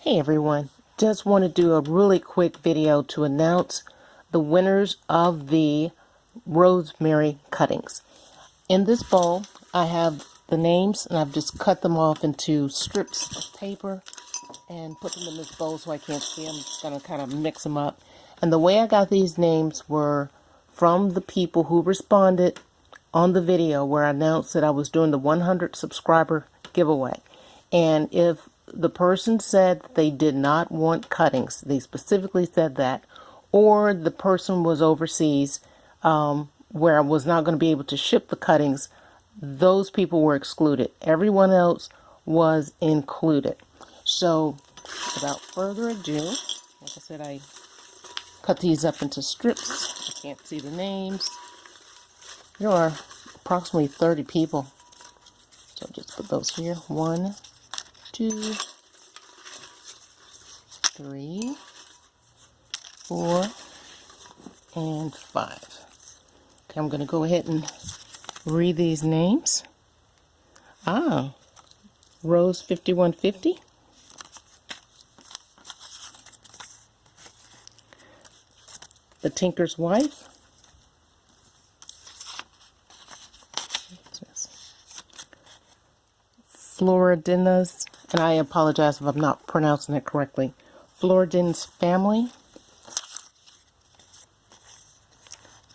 Hey everyone, just want to do a really quick video to announce the winners of the rosemary cuttings. In this bowl I have the names, and I've just cut them off into strips of paper and put them in this bowl so I can't see them. I'm just going to kind of mix them up. And the way I got these names were from the people who responded on the video where I announced that I was doing the 100 subscriber giveaway. And if the person said they did not want cuttings, they specifically said that, or the person was overseas where I was not going to be able to ship the cuttings, those people were excluded. Everyone else was included. So without further ado, like I said, I cut these up into strips. I can't see the names. There are approximately 30 people. So I'll just put those here. 1, 2, 3, 4, and 5. Okay, I'm going to go ahead and read these names. Rose 5150. The Tinker's Wife. Florinda's, and I apologize if I'm not pronouncing it correctly, Florinda's Family.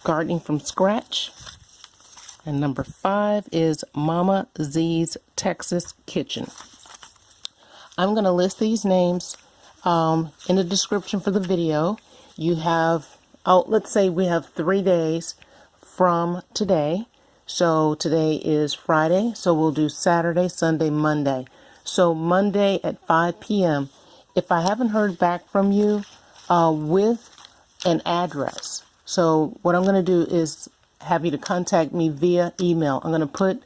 Gardening from Scratch. And number 5 is Mama Z's Texas Kitchen. I'm going to list these names in the description for the video. You have, let's say we have 3 days from today. So today is Friday, so we'll do Saturday, Sunday, Monday. So Monday at 5 p.m. If I haven't heard back from you with an address, so what I'm going to do is have you to contact me via email. I'm going to put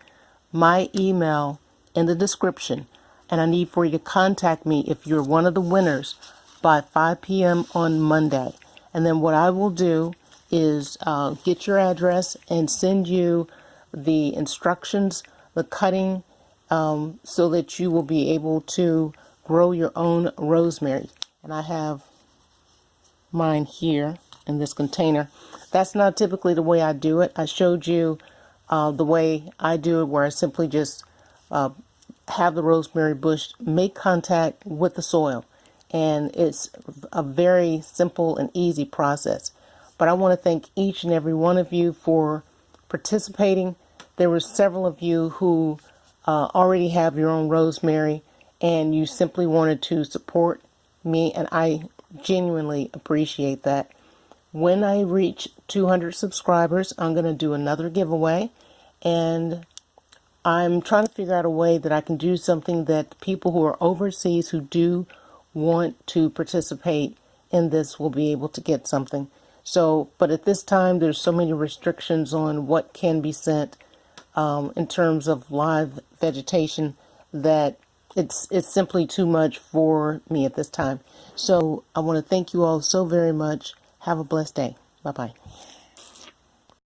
my email in the description, and I need for you to contact me if you're one of the winners by 5 p.m. on Monday. And then what I will do is get your address and send you the instructions, the cutting, so that you will be able to grow your own rosemary. And I have mine here in this container. That's not typically the way I do it. I showed you the way I do it, where I simply just have the rosemary bush make contact with the soil. And it's a very simple and easy process. But I want to thank each and every one of you for participating. There were several of you who already have your own rosemary, and you simply wanted to support me, and I genuinely appreciate that. When I reach 200 subscribers, I'm going to do another giveaway, and I'm trying to figure out a way that I can do something that people who are overseas who do want to participate in this will be able to get something. So, but at this time, there's so many restrictions on what can be sent in terms of live vegetation that it's simply too much for me at this time. So I want to thank you all so very much. Have a blessed day. Bye-bye.